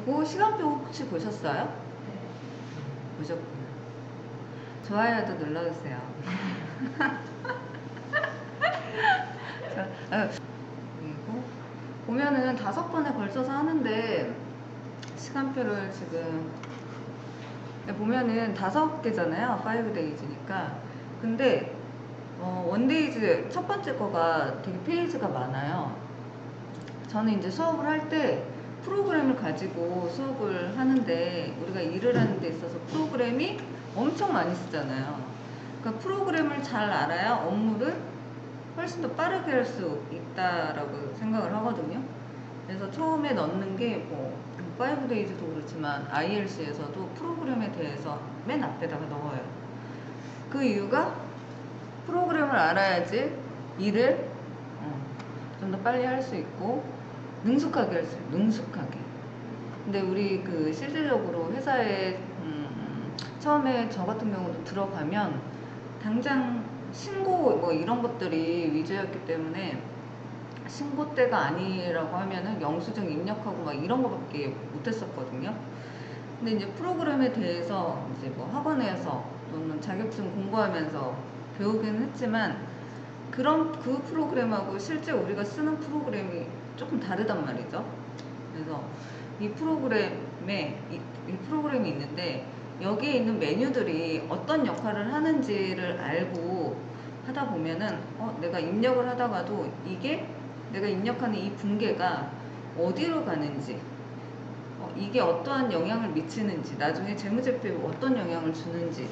그리고 시간표 혹시 보셨어요? 네. 보셨구나. 좋아요도 눌러주세요. 그리고 보면은 5번에 걸쳐서 하는데 시간표를 지금 보면은 5개잖아요. 5days니까. 근데 원데이즈 첫 번째 거가 되게 페이지가 많아요. 저는 이제 수업을 할 때 프로그램을 가지고 수업을 하는데, 우리가 일을 하는 데 있어서 프로그램이 엄청 많이 쓰잖아요. 그러니까 프로그램을 잘 알아야 업무를 훨씬 더 빠르게 할 수 있다라고 생각을 하거든요. 그래서 처음에 넣는 게 5days도 그렇지만 ILC에서도 프로그램에 대해서 맨 앞에다가 넣어요. 그 이유가 프로그램을 알아야지 일을 좀 더 빨리 할 수 있고 능숙하게 할 수 있어요. 능숙하게. 근데 우리 실질적으로 회사에 처음에 저 같은 경우도 들어가면 당장 신고 이런 것들이 위주였기 때문에, 신고 때가 아니라고 하면은 영수증 입력하고 이런 거밖에 못했었거든요. 근데 이제 프로그램에 대해서 이제 학원에서 또는 자격증 공부하면서 배우긴 했지만, 그 프로그램하고 실제 우리가 쓰는 프로그램이 조금 다르단 말이죠. 그래서 이 프로그램이 있는데, 여기에 있는 메뉴들이 어떤 역할을 하는지를 알고 하다 보면은 내가 입력을 하다가도 이게 내가 입력하는 이 분계가 어디로 가는지, 이게 어떠한 영향을 미치는지, 나중에 재무제표에 어떤 영향을 주는지,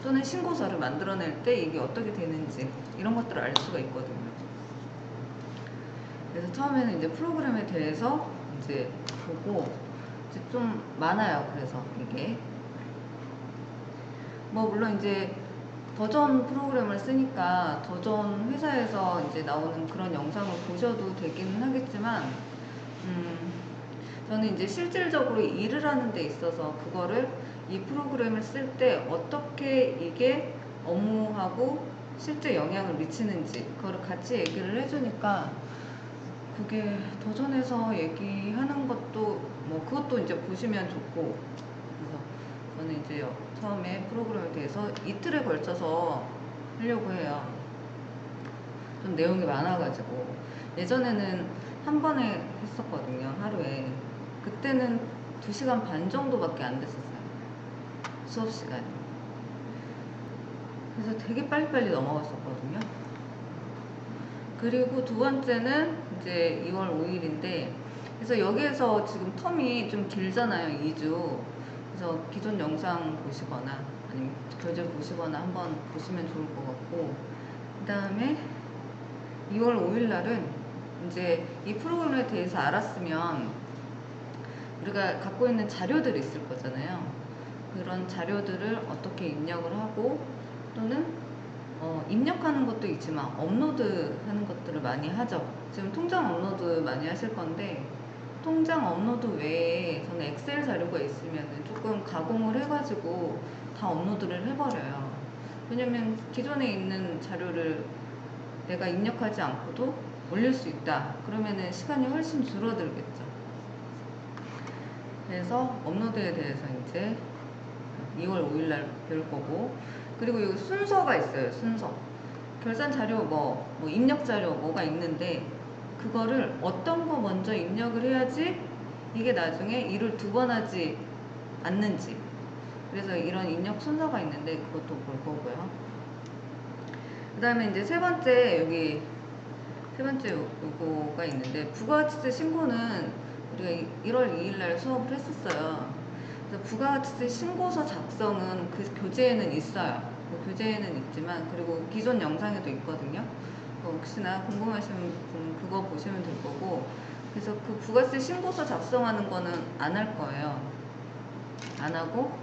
또는 신고서를 만들어낼 때 이게 어떻게 되는지, 이런 것들을 알 수가 있거든요. 그래서 처음에는 이제 프로그램에 대해서 이제 보고, 이제 좀 많아요. 그래서 이게 물론 이제 더전 프로그램을 쓰니까 더전 회사에서 이제 나오는 그런 영상을 보셔도 되기는 하겠지만, 저는 이제 실질적으로 일을 하는 데 있어서 이 프로그램을 쓸 때 어떻게 이게 업무하고 실제 영향을 미치는지 그거를 같이 얘기를 해주니까, 그게 더전에서 얘기하는 것도 그것도 이제 보시면 좋고. 그래서 저는 이제 처음에 프로그램에 대해서 이틀에 걸쳐서 하려고 해요. 좀 내용이 많아가지고. 예전에는 한 번에 했었거든요, 하루에. 그때는 2시간 반 정도밖에 안 됐었어요, 수업 시간이. 그래서 되게 빨리빨리 넘어갔었거든요. 그리고 두 번째는 이제 2월 5일인데, 그래서 여기에서 지금 텀이 좀 길잖아요, 2주. 그래서 기존 영상 보시거나 아니면 교재 보시거나 한번 보시면 좋을 것 같고, 그 다음에 2월 5일 날은 이제 이 프로그램에 대해서 알았으면 우리가 갖고 있는 자료들이 있을 거잖아요. 그런 자료들을 어떻게 입력을 하고, 또는 입력하는 것도 있지만 업로드 하는 것들을 많이 하죠. 지금 통장 업로드 많이 하실 건데, 통장 업로드 외에 저는 엑셀 자료가 있으면 조금 가공을 해가지고 다 업로드를 해버려요. 왜냐면 기존에 있는 자료를 내가 입력하지 않고도 올릴 수 있다 그러면은 시간이 훨씬 줄어들겠죠. 그래서 업로드에 대해서 이제 2월 5일날 배울 거고, 그리고 이 순서가 있어요. 순서. 결산 자료 입력 자료 뭐가 있는데, 그거를 어떤 거 먼저 입력을 해야지 이게 나중에 일을 2번 하지 않는지, 그래서 이런 입력 순서가 있는데 그것도 볼 거고요. 그 다음에 이제 세 번째 요거가 있는데, 부가가치세 신고는 우리가 1월 2일날 수업을 했었어요. 그래서 부가가치세 신고서 작성은 그 교재에는 있어요. 그 교재에는 있지만, 그리고 기존 영상에도 있거든요. 혹시나 궁금하신 분 그거 보시면 될 거고. 그래서 그 부가세 신고서 작성하는 거는 안 할 거예요. 안 하고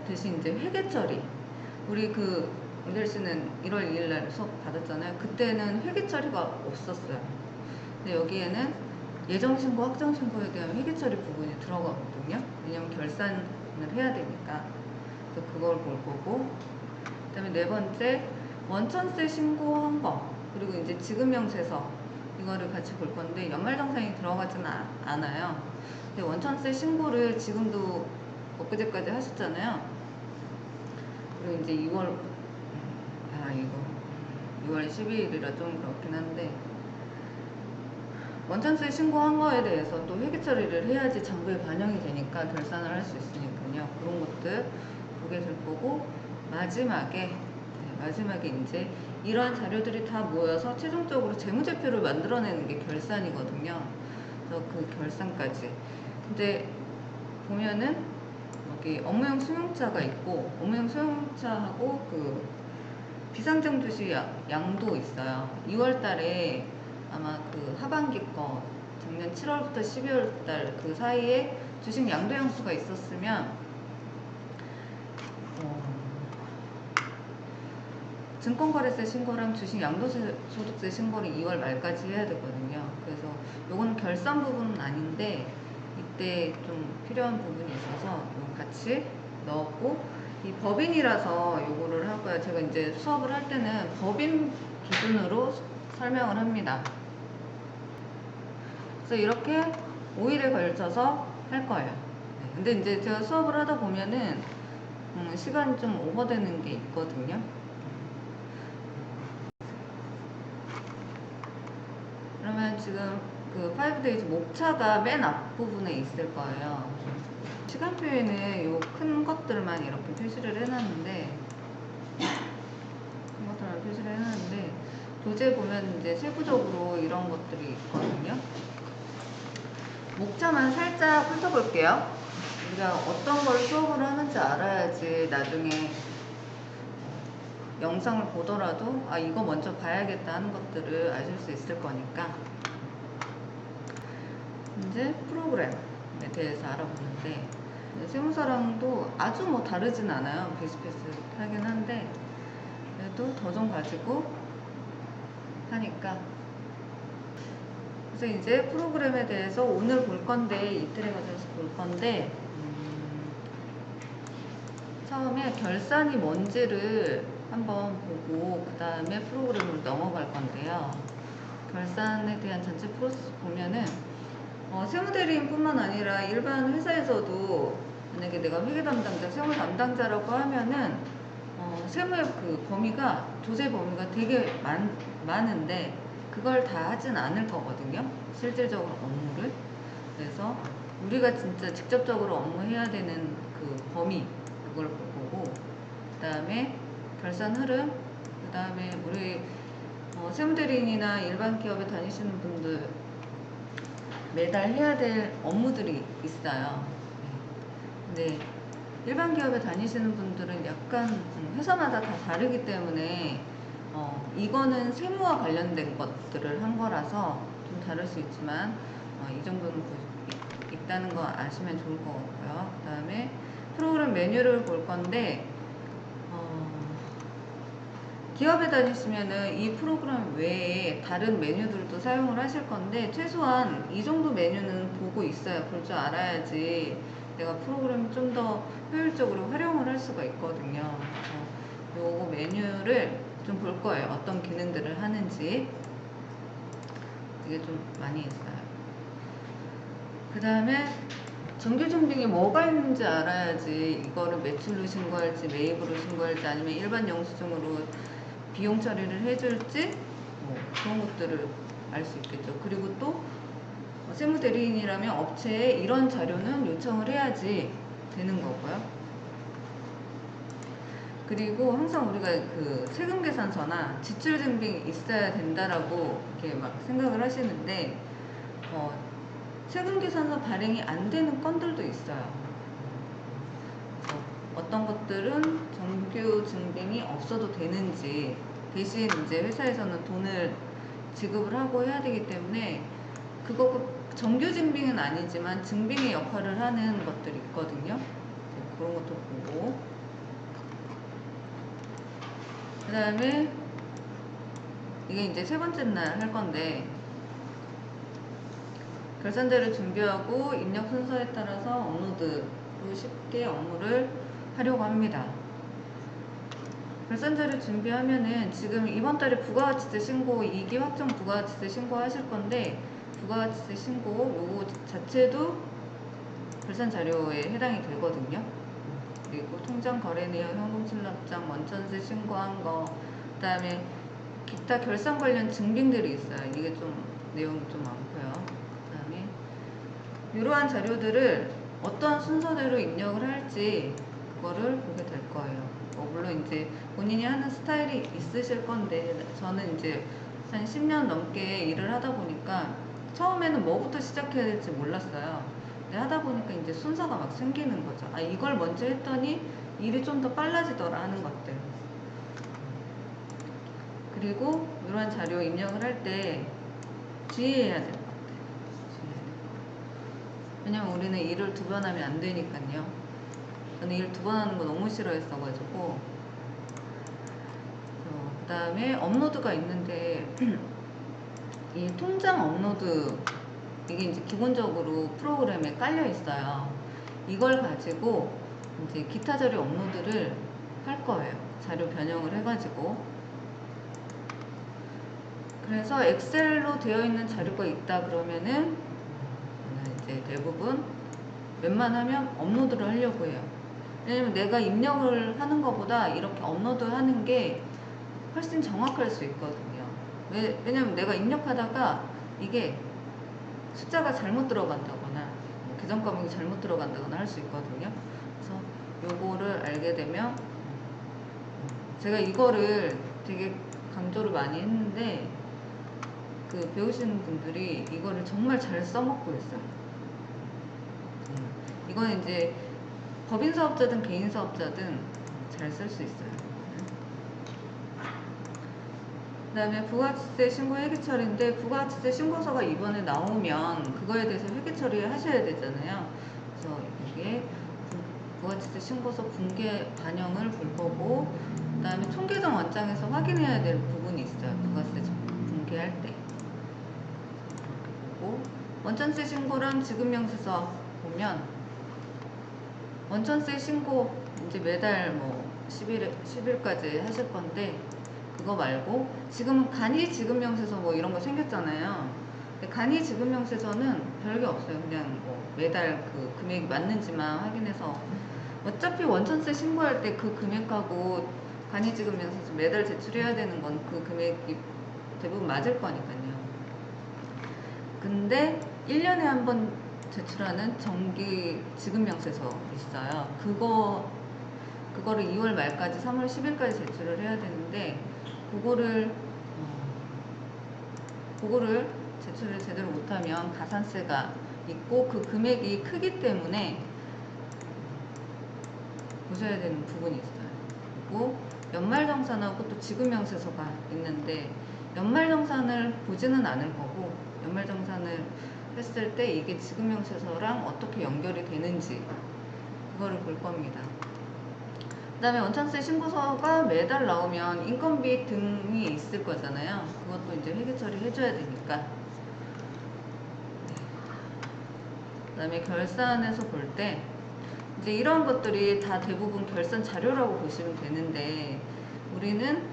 대신 이제 회계 처리, 우리 은별 씨는 1월 2일 날 수업 받았잖아요. 그때는 회계 처리가 없었어요. 근데 여기에는 예정신고, 확정신고에 대한 회계 처리 부분이 들어가거든요. 왜냐면 결산을 해야 되니까. 그래서 그걸 볼 거고, 그 다음에 네 번째, 원천세 신고한 거, 그리고 이제 지급명세서 이거를 같이 볼 건데 연말정산이 들어가지는 않아요. 근데 원천세 신고를 지금도 엊그제까지 하셨잖아요. 그리고 이제 6월 12일이라 좀 그렇긴 한데 원천세 신고한 거에 대해서 또 회계 처리를 해야지 장부에 반영이 되니까 결산을 할 수 있으니까요. 그런 것들 보게 될 거고 마지막에 이제 이러한 자료들이 다 모여서 최종적으로 재무제표를 만들어내는 게 결산이거든요. 그래서 그 결산까지. 근데 보면은 여기 업무용 수용자가 있고 업무용 수용자하고 그 비상장 주식 양도 있어요. 2월 달에 아마 그 하반기 거 작년 7월부터 12월 달 그 사이에 주식 양도 양수가 있었으면 증권거래세 신고랑 주식 양도소득세 신고를 2월 말까지 해야 되거든요. 그래서 요거는 결산 부분은 아닌데 이때 좀 필요한 부분이 있어서 요거 같이 넣었고 이 법인이라서 요거를 할 거예요. 제가 이제 수업을 할 때는 법인 기준으로 설명을 합니다. 그래서 이렇게 5일에 걸쳐서 할 거예요. 근데 이제 제가 수업을 하다 보면은 시간이 좀 오버되는 게 있거든요. 그러면 지금 그 5days 목차가 맨 앞부분에 있을 거예요. 시간표에는 요 큰 것들만 이렇게 표시를 해놨는데 교재 보면 이제 세부적으로 이런 것들이 있거든요. 목차만 살짝 훑어볼게요. 우리가 어떤 걸 수업을 하는지 알아야지 나중에 영상을 보더라도 아 이거 먼저 봐야겠다 하는 것들을 아실 수 있을 거니까 이제 프로그램에 대해서 알아보는데 세무사랑도 아주 뭐 다르진 않아요. 비슷비슷하긴 한데 그래도 더 좀 가지고 하니까 그래서 이제 프로그램에 대해서 오늘 볼 건데 이틀에 걸쳐서 볼 건데 처음에 결산이 뭔지를 한번 보고 그 다음에 프로그램으로 넘어갈 건데요. 결산에 대한 전체 프로세스 보면은 세무대리인 뿐만 아니라 일반 회사에서도 만약에 내가 회계 담당자, 세무 담당자라고 하면은 세무의 그 범위가 조세 범위가 되게 많은데 그걸 다 하진 않을 거거든요. 실질적으로 업무를. 그래서 우리가 진짜 직접적으로 업무해야 되는 그 범위 그걸 볼 거고 그 다음에 결산 흐름 그 다음에 우리 세무대리인이나 일반 기업에 다니시는 분들 매달 해야 될 업무들이 있어요. 근데 일반 기업에 다니시는 분들은 약간 회사마다 다 다르기 때문에 이거는 세무와 관련된 것들을 한 거라서 좀 다를 수 있지만 이 정도는 있다는 거 아시면 좋을 것 같고요. 그 다음에 프로그램 메뉴를 볼 건데 기업에 다니시면은 이 프로그램 외에 다른 메뉴들도 사용을 하실 건데 최소한 이 정도 메뉴는 보고 있어야 볼 줄 알아야지 내가 프로그램을 좀 더 효율적으로 활용을 할 수가 있거든요. 요거 메뉴를 좀 볼 거예요. 어떤 기능들을 하는지 이게 좀 많이 있어요. 그 다음에 정규증빙이 뭐가 있는지 알아야지 이거를 매출로 신고할지 매입으로 신고할지 아니면 일반 영수증으로 비용 처리를 해줄지 그런 것들을 알 수 있겠죠. 그리고 또 세무대리인이라면 업체에 이런 자료는 요청을 해야지 되는 거고요. 그리고 항상 우리가 그 세금계산서나 지출증빙이 있어야 된다라고 이렇게 막 생각을 하시는데 세금계산서 발행이 안 되는 건들도 있어요. 어떤 것들은 정규 증빙이 없어도 되는지 대신 이제 회사에서는 돈을 지급을 하고 해야 되기 때문에 그거 정규 증빙은 아니지만 증빙의 역할을 하는 것들이 있거든요. 그런 것도 보고 그 다음에 이게 이제 세 번째 날 할 건데 결산자를 준비하고 입력 순서에 따라서 업로드로 쉽게 업무를 하려고 합니다. 결산 자료 준비하면은 지금 이번 달에 부가가치세 신고 2기 확정 부가가치세 신고하실 건데 부가가치세 신고 요거 자체도 결산 자료에 해당이 되거든요. 그리고 통장 거래 내역, 현금 수납장, 원천세 신고한 거, 그다음에 기타 결산 관련 증빙들이 있어요. 이게 좀 내용이 좀 많고요. 그다음에 이러한 자료들을 어떤 순서대로 입력을 할지 그거를 보게 될 거예요. 물론 이제 본인이 하는 스타일이 있으실 건데 저는 이제 한 10년 넘게 일을 하다 보니까 처음에는 뭐부터 시작해야 될지 몰랐어요. 근데 하다 보니까 이제 순서가 막 생기는 거죠. 아, 이걸 먼저 했더니 일이 좀 더 빨라지더라 하는 것들. 그리고 이러한 자료 입력을 할 때 주의해야 될 것 같아요. 왜냐면 우리는 일을 2번 하면 안 되니까요. 저는 일 2번 하는 거 너무 싫어했어가지고. 그 다음에 업로드가 있는데 이 통장 업로드 이게 이제 기본적으로 프로그램에 깔려 있어요. 이걸 가지고 이제 기타 자료 업로드를 할 거예요. 자료 변형을 해가지고. 그래서 엑셀로 되어 있는 자료가 있다 그러면은 이제 대부분 웬만하면 업로드를 하려고 해요. 왜냐면 내가 입력을 하는 것보다 이렇게 업로드 하는 게 훨씬 정확할 수 있거든요. 왜냐면 내가 입력하다가 이게 숫자가 잘못 들어간다거나 계정 과목이 잘못 들어간다거나 할 수 있거든요. 그래서 요거를 알게 되면 제가 이거를 되게 강조를 많이 했는데 그 배우시는 분들이 이거를 정말 잘 써먹고 있어요. 이건 이제 법인 사업자든 개인 사업자든 잘 쓸 수 있어요. 그 다음에 부가가치세 신고 회계처리인데 부가가치세 신고서가 이번에 나오면 그거에 대해서 회계 처리하셔야 되잖아요. 그래서 이게 부가가치세 신고서 분계 반영을 볼 거고 그 다음에 총계정 원장에서 확인해야 될 부분이 있어요. 부가세 분계할 때. 그리고 원천세 신고랑 지급명세서 보면 원천세 신고 이제 매달 뭐 10일까지 하실 건데 그거 말고 지금은 간이지급명세서 뭐 이런 거 생겼잖아요. 근데 간이지급명세서는 별게 없어요. 그냥 뭐 매달 그 금액이 맞는지만 확인해서 어차피 원천세 신고할 때 그 금액하고 간이지급명세서 매달 제출해야 되는 건 그 금액이 대부분 맞을 거니까요. 근데 1년에 한 번 제출하는 정기 지급명세서 있어요. 그거를 2월 말까지 3월 10일까지 제출을 해야 되는데 그거를 제출을 제대로 못하면 가산세가 있고 그 금액이 크기 때문에 보셔야 되는 부분이 있어요. 그리고 연말정산하고 또 지급명세서가 있는데 연말정산을 보지는 않을 거고 연말정산을 했을 때 이게 지급명세서랑 어떻게 연결이 되는지 그거를 볼 겁니다. 그 다음에 원천세 신고서가 매달 나오면 인건비 등이 있을 거잖아요. 그것도 이제 회계 처리 해줘야 되니까. 그 다음에 결산에서 볼 때 이제 이런 것들이 다 대부분 결산 자료라고 보시면 되는데 우리는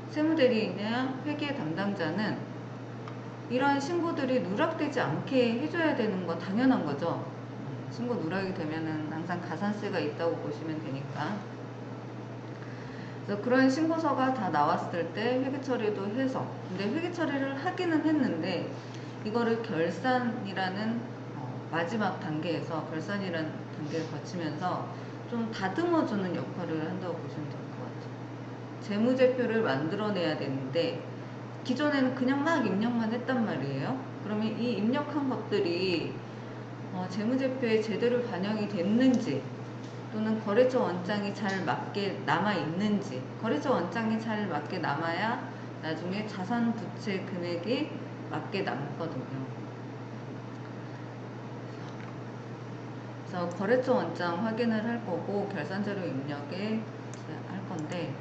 세무대리나 회계 담당자는 이러한 신고들이 누락되지 않게 해줘야 되는 건 당연한 거죠. 신고 누락이 되면은 항상 가산세가 있다고 보시면 되니까. 그래서 그런 신고서가 다 나왔을 때 회계 처리도 해서 근데 회계 처리를 하기는 했는데 이거를 결산이라는 마지막 단계에서 결산이라는 단계를 거치면서 좀 다듬어주는 역할을 한다고 보시면 될 것 같아요. 재무제표를 만들어내야 되는데 기존에는 그냥 막 입력만 했단 말이에요. 그러면 이 입력한 것들이 재무제표에 제대로 반영이 됐는지 또는 거래처 원장이 잘 맞게 남아 있는지 거래처 원장이 잘 맞게 남아야 나중에 자산 부채 금액이 맞게 남거든요. 그래서 거래처 원장 확인을 할 거고 결산자료 입력에 할 건데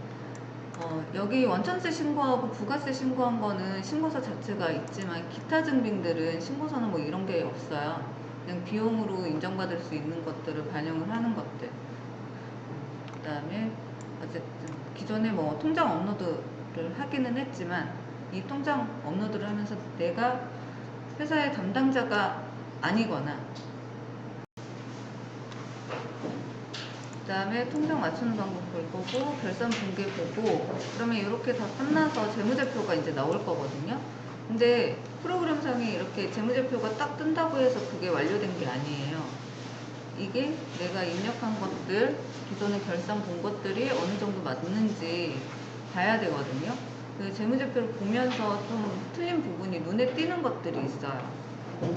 여기 원천세 신고하고 부가세 신고한 거는 신고서 자체가 있지만 기타 증빙들은 신고서는 뭐 이런 게 없어요. 그냥 비용으로 인정받을 수 있는 것들을 반영을 하는 것들. 그 다음에 어쨌든 기존에 뭐 통장 업로드를 하기는 했지만 이 통장 업로드를 하면서 내가 회사의 담당자가 아니거나, 그 다음에 통장 맞추는 방법 볼 거고, 결산 분계 보고, 그러면 이렇게 다 끝나서 재무제표가 이제 나올 거거든요. 근데 프로그램상에 이렇게 재무제표가 딱 뜬다고 해서 그게 완료된 게 아니에요. 이게 내가 입력한 것들, 기존에 결산 본 것들이 어느 정도 맞는지 봐야 되거든요. 그 재무제표를 보면서 좀 틀린 부분이 눈에 띄는 것들이 있어요.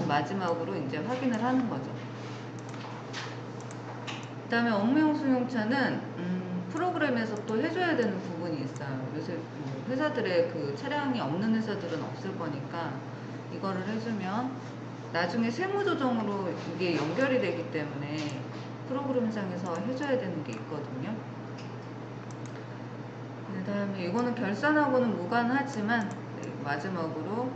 마지막으로 이제 확인을 하는 거죠. 그 다음에 업무용 승용차는 프로그램에서 또 해줘야 되는 부분이 있어요. 요새 뭐 회사들의 그 차량이 없는 회사들은 없을 거니까 이거를 해주면 나중에 세무조정으로 이게 연결이 되기 때문에 프로그램상에서 해줘야 되는 게 있거든요. 그 다음에 이거는 결산하고는 무관하지만 마지막으로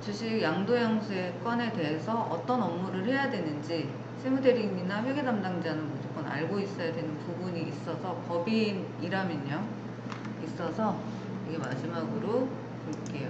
주식 양도양수의 건에 대해서 어떤 업무를 해야 되는지 세무대리인이나 회계 담당자는 무조건 알고 있어야 되는 부분이 있어서, 법인이라면요 있어서, 이게 마지막으로 볼게요.